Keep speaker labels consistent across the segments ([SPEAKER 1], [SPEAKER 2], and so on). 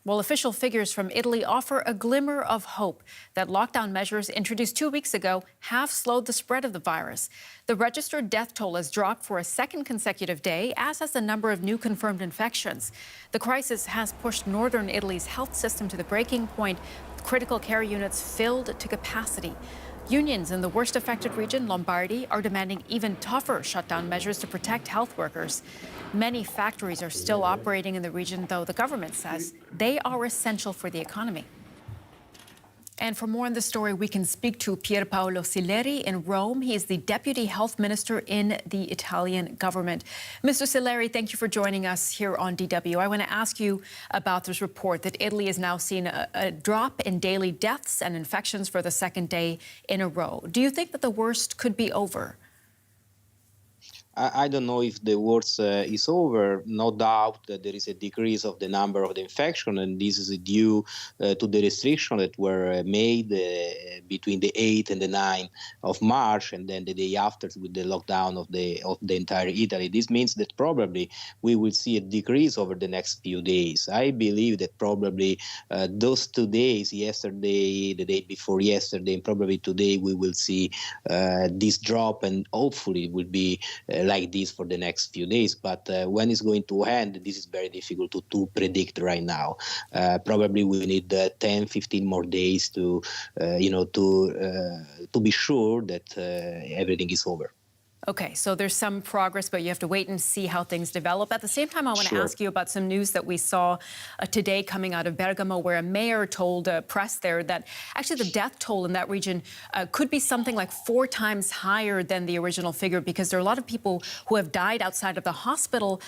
[SPEAKER 1] Well, official figures from Italy offer a glimmer of hope that lockdown measures introduced 2 weeks ago have slowed the spread of the virus. The registered death toll has dropped for a second consecutive day, as has the number of new confirmed infections. The crisis has pushed northern Italy's health system to the breaking point, with critical care units filled to capacity. Unions in the worst affected region, Lombardy, are demanding even tougher shutdown measures to protect health workers. Many factories are still operating in the region, though the government says they are essential for the economy. And for more on this story, we can speak to Pierpaolo Sileri in Rome. He is the Deputy Health Minister in the Italian government. Mr. Sileri, thank you for joining us here on DW. I want to ask you about this report that Italy has now seen a drop in daily deaths and infections for the second day in a row. Do you think that the worst could be over?
[SPEAKER 2] I don't know if the worst is over. No doubt that there is a decrease of the number of the infection, and this is due to the restrictions that were made between the 8th and the 9th of March, and then the day after with the lockdown of the entire Italy. This means that probably we will see a decrease over the next few days. I believe that probably those 2 days, yesterday, the day before yesterday, and probably today, we will see this drop, and hopefully it will be like this for the next few days. But when it's going to end, this is very difficult to predict right now. Probably we need 10, 15 more days to be sure that everything is over.
[SPEAKER 1] Okay, so there's some progress, but you have to wait and see how things develop. At the same time, I want to ask you about some news that we saw today coming out of Bergamo, where a mayor told press there that actually the death toll in that region could be something like 4 times higher than the original figure, because there are a lot of people who have died outside of the hospital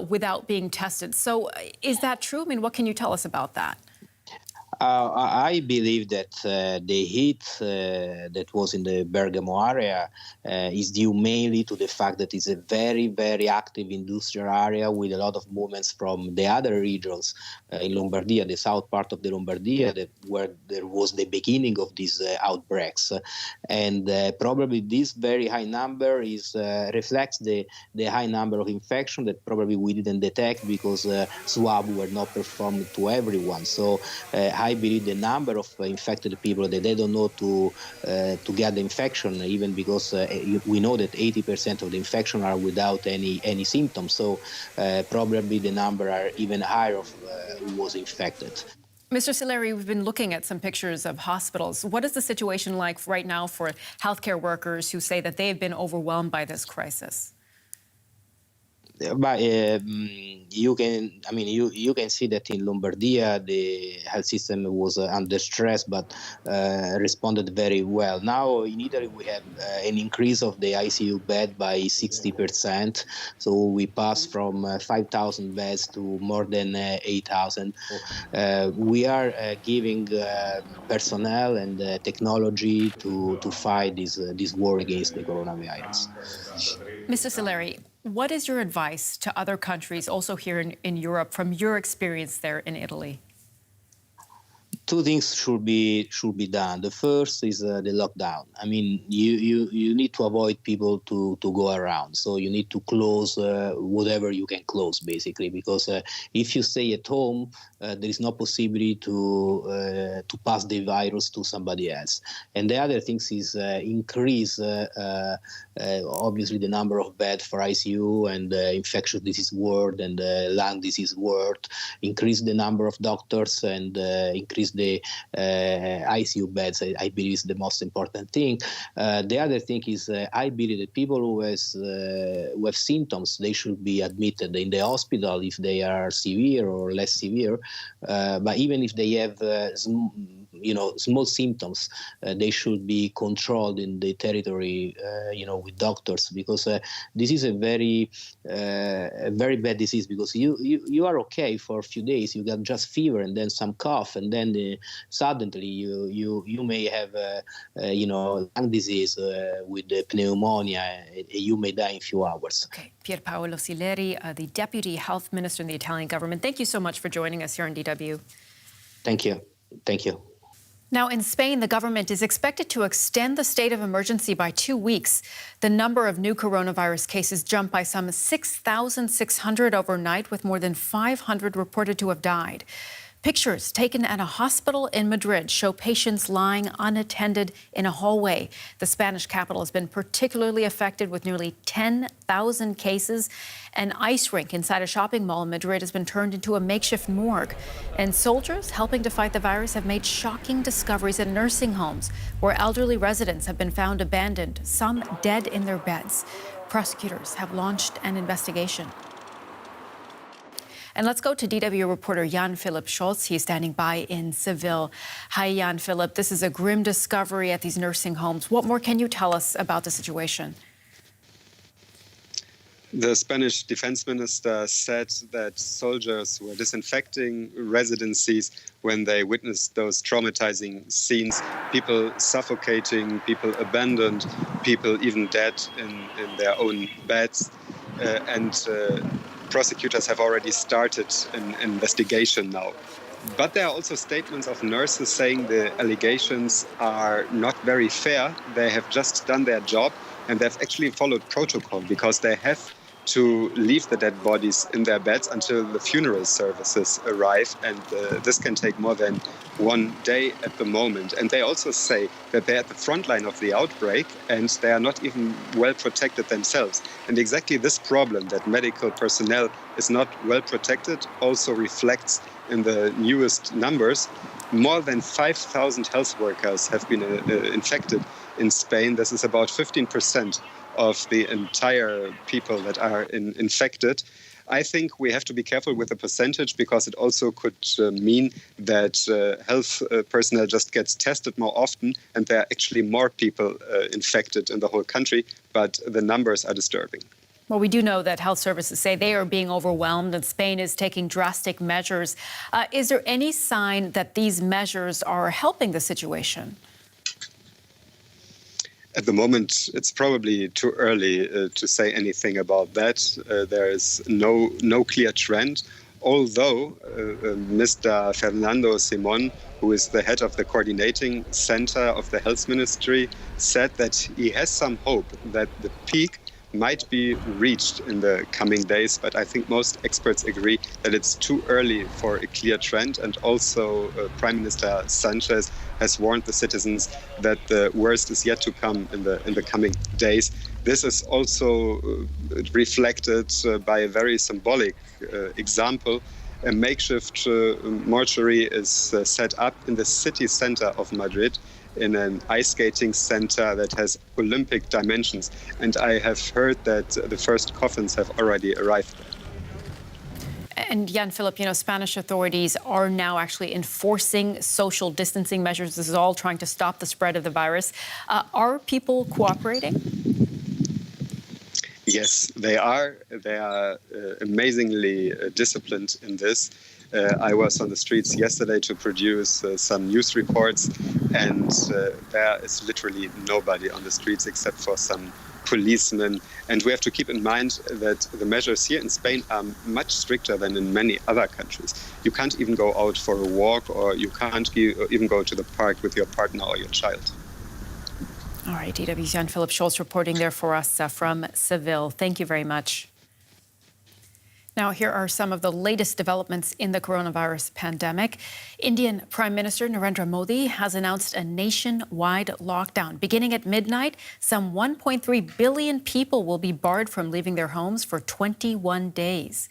[SPEAKER 1] without being tested. So is that true? I mean, what can you tell us about that?
[SPEAKER 2] I believe that the heat that was in the Bergamo area is due mainly to the fact that it's a very, very active industrial area with a lot of movements from the other regions in Lombardia, the south part of the Lombardia, where there was the beginning of these outbreaks. And probably this very high number reflects the high number of infection that probably we didn't detect because swabs were not performed to everyone. So I believe the number of infected people that they don't know to get the infection, even because we know that 80% of the infection are without any symptoms. So probably the number are even higher of who was infected.
[SPEAKER 1] Mr. Sileri, we've been looking at some pictures of hospitals. What is the situation like right now for healthcare workers who say that they have been overwhelmed by this crisis?
[SPEAKER 2] But you can see that in Lombardia the health system was under stress, but responded very well. Now in Italy we have an increase of the ICU bed by 60%. So we passed from 5,000 beds to more than 8,000. We are giving personnel and technology to fight this war against the coronavirus.
[SPEAKER 1] Mr. Sileri, what is your advice to other countries, also here in Europe, from your experience there in Italy?
[SPEAKER 2] 2 things should be done. The first is the lockdown. I mean, you need to avoid people to go around. So you need to close whatever you can close, basically, because if you stay at home, there is no possibility to pass the virus to somebody else. And the other thing is increase, obviously, the number of beds for ICU and infectious disease ward and lung disease ward. Increase the number of doctors and increase the ICU beds. I believe is the most important thing. The other thing is I believe that people who have symptoms, they should be admitted in the hospital if they are severe or less severe. But even if they have small symptoms, they should be controlled in the territory, with doctors, because this is a very bad disease. Because you are okay for a few days, you got just fever and then some cough, and then suddenly you may have lung disease with pneumonia. You may die in a few hours.
[SPEAKER 1] Okay, Pierpaolo Sileri, the Deputy Health Minister in the Italian government. Thank you so much for joining us here on DW.
[SPEAKER 2] Thank you. Thank you.
[SPEAKER 1] Now, in Spain, the government is expected to extend the state of emergency by 2 weeks. The number of new coronavirus cases jumped by some 6,600 overnight, with more than 500 reported to have died. Pictures taken at a hospital in Madrid show patients lying unattended in a hallway. The Spanish capital has been particularly affected with nearly 10,000 cases. An ice rink inside a shopping mall in Madrid has been turned into a makeshift morgue. And soldiers helping to fight the virus have made shocking discoveries in nursing homes where elderly residents have been found abandoned, some dead in their beds. Prosecutors have launched an investigation. And let's go to DW reporter Jan-Philipp Scholz. He's standing by in Seville. Hi, Jan-Philipp. This is a grim discovery at these nursing homes. What more can you tell us about the situation?
[SPEAKER 3] The Spanish defense minister said that soldiers were disinfecting residencies when they witnessed those traumatizing scenes. People suffocating, people abandoned, people even dead in their own beds. Prosecutors have already started an investigation now. But there are also statements of nurses saying the allegations are not very fair. They have just done their job and they've actually followed protocol because they have to leave the dead bodies in their beds until the funeral services arrive. And this can take more than 1 day at the moment. And they also say that they're at the front line of the outbreak and they are not even well protected themselves. And exactly this problem, that medical personnel is not well protected, also reflects in the newest numbers. More than 5,000 health workers have been infected in Spain. This is about 15% of the entire people that are infected. I think we have to be careful with the percentage because it also could mean that health personnel just gets tested more often and there are actually more people infected in the whole country, but the numbers are disturbing.
[SPEAKER 1] Well, we do know that health services say they are being overwhelmed and Spain is taking drastic measures. Is there any sign that these measures are helping the situation?
[SPEAKER 3] At the moment, it's probably too early to say anything about that. There is no clear trend, although Mr. Fernando Simón, who is the head of the coordinating center of the health ministry, said that he has some hope that the peak might be reached in the coming days, but I think most experts agree that it's too early for a clear trend. And also Prime Minister Sanchez has warned the citizens that the worst is yet to come in the coming days. This is also reflected by a very symbolic example. A makeshift mortuary is set up in the city center of Madrid, in an ice skating center that has Olympic dimensions. And I have heard that the first coffins have already arrived there.
[SPEAKER 1] And Jan-Philipp, Spanish authorities are now actually enforcing social distancing measures. This is all trying to stop the spread of the virus. Are people cooperating?
[SPEAKER 3] Yes, they are. They are amazingly disciplined in this. I was on the streets yesterday to produce some news reports, and there is literally nobody on the streets except for some policemen. And we have to keep in mind that the measures here in Spain are much stricter than in many other countries. You can't even go out for a walk, or you can't even go to the park with your partner or your child.
[SPEAKER 1] All right, DW's Jan-Philipp Scholz reporting there for us from Seville. Thank you very much. Now, here are some of the latest developments in the coronavirus pandemic. Indian Prime Minister Narendra Modi has announced a nationwide lockdown. Beginning at midnight, some 1.3 billion people will be barred from leaving their homes for 21 days.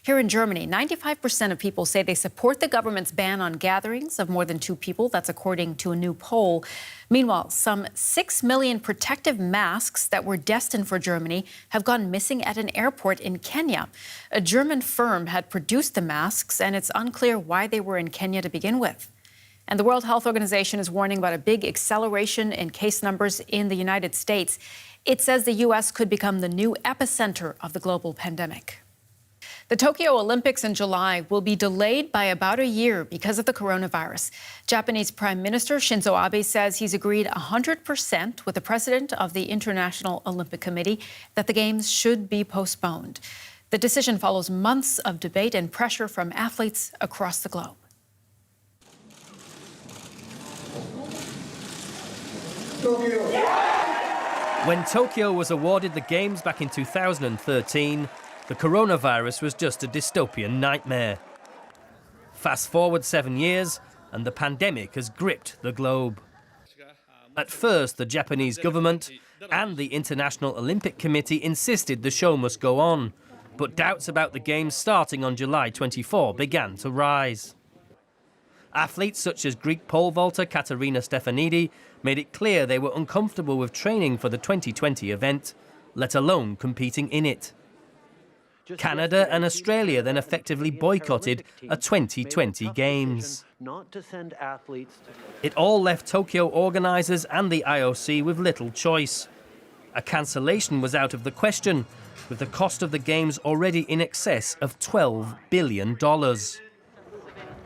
[SPEAKER 1] Here in Germany, 95% of people say they support the government's ban on gatherings of more than 2 people. That's according to a new poll. Meanwhile, some 6 million protective masks that were destined for Germany have gone missing at an airport in Kenya. A German firm had produced the masks, and it's unclear why they were in Kenya to begin with. And the World Health Organization is warning about a big acceleration in case numbers in the United States. It says the U.S. could become the new epicenter of the global pandemic. The Tokyo Olympics in July will be delayed by about a year because of the coronavirus. Japanese Prime Minister Shinzo Abe says he's agreed 100% with the president of the International Olympic Committee that the Games should be postponed. The decision follows months of debate and pressure from athletes across the globe.
[SPEAKER 4] When Tokyo was awarded the Games back in 2013, the coronavirus was just a dystopian nightmare. Fast forward 7 years, and the pandemic has gripped the globe. At first, the Japanese government and the International Olympic Committee insisted the show must go on, but doubts about the Games starting on July 24 began to rise. Athletes such as Greek pole vaulter Katerina Stefanidi made it clear they were uncomfortable with training for the 2020 event, let alone competing in it. Canada and Australia then effectively boycotted a 2020 Games. It all left Tokyo organisers and the IOC with little choice. A cancellation was out of the question, with the cost of the Games already in excess of $12 billion.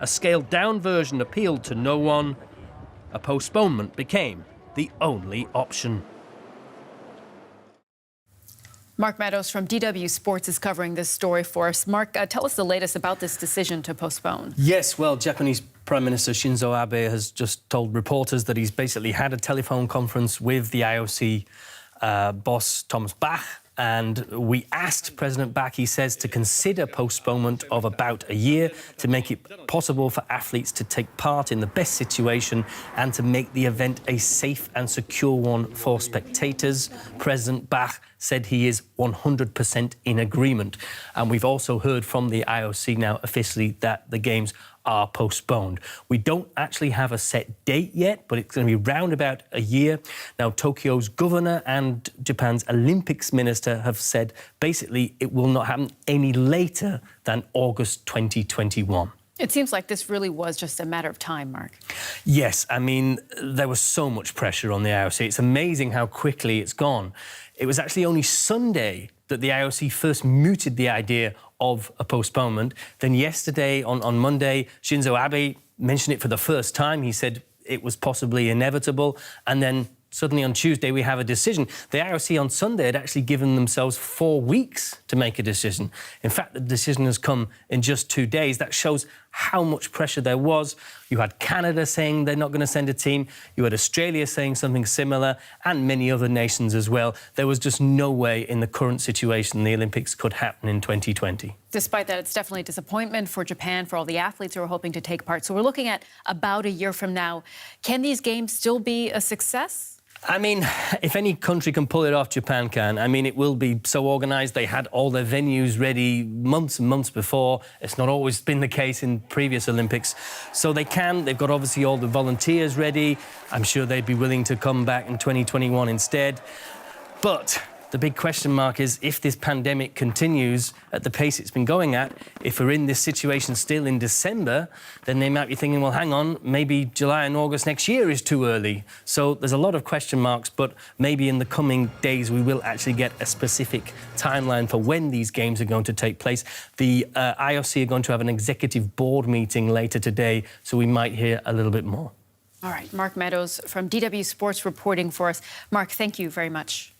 [SPEAKER 4] A scaled-down version appealed to no one. A postponement became the only option.
[SPEAKER 1] Mark Meadows from DW Sports is covering this story for us. Mark, tell us the latest about this decision to postpone.
[SPEAKER 4] Yes, well, Japanese Prime Minister Shinzo Abe has just told reporters that he's basically had a telephone conference with the IOC boss, Thomas Bach, and we asked President Bach, he says, to consider postponement of about a year to make it possible for athletes to take part in the best situation and to make the event a safe and secure one for spectators. President Bach said he is 100% in agreement. And we've also heard from the IOC now officially that the Games are postponed. We don't actually have a set date yet, but it's going to be round about a year. Now, Tokyo's governor and Japan's Olympics minister have said basically it will not happen any later than August 2021.
[SPEAKER 1] It seems like this really was just a matter of time, Mark.
[SPEAKER 4] Yes, I mean, there was so much pressure on the IOC. It's amazing how quickly it's gone. It was actually only Sunday that the IOC first mooted the idea of a postponement. Then yesterday, on Monday, Shinzo Abe mentioned it for the first time. He said it was possibly inevitable. And then suddenly on Tuesday, we have a decision. The IOC on Sunday had actually given themselves 4 weeks to make a decision. In fact, the decision has come in just 2 days. That shows how much pressure there was. You had Canada saying they're not going to send a team. You had Australia saying something similar, and many other nations as well. There was just no way in the current situation the Olympics could happen in 2020.
[SPEAKER 1] Despite that, it's definitely a disappointment for Japan, for all the athletes who are hoping to take part. So we're looking at about a year from now. Can these Games still be a success?
[SPEAKER 4] I mean, if any country can pull it off, Japan can. I mean, it will be so organised. They had all their venues ready months and months before. It's not always been the case in previous Olympics. So they can. They've got obviously all the volunteers ready. I'm sure they'd be willing to come back in 2021 instead. But the big question mark is if this pandemic continues at the pace it's been going at, if we're in this situation still in December, then they might be thinking, well, hang on, maybe July and August next year is too early. So there's a lot of question marks, but maybe in the coming days we will actually get a specific timeline for when these Games are going to take place. The IOC are going to have an executive board meeting later today, so we might hear a little bit more.
[SPEAKER 1] All right, Mark Meadows from DW Sports reporting for us. Mark, thank you very much.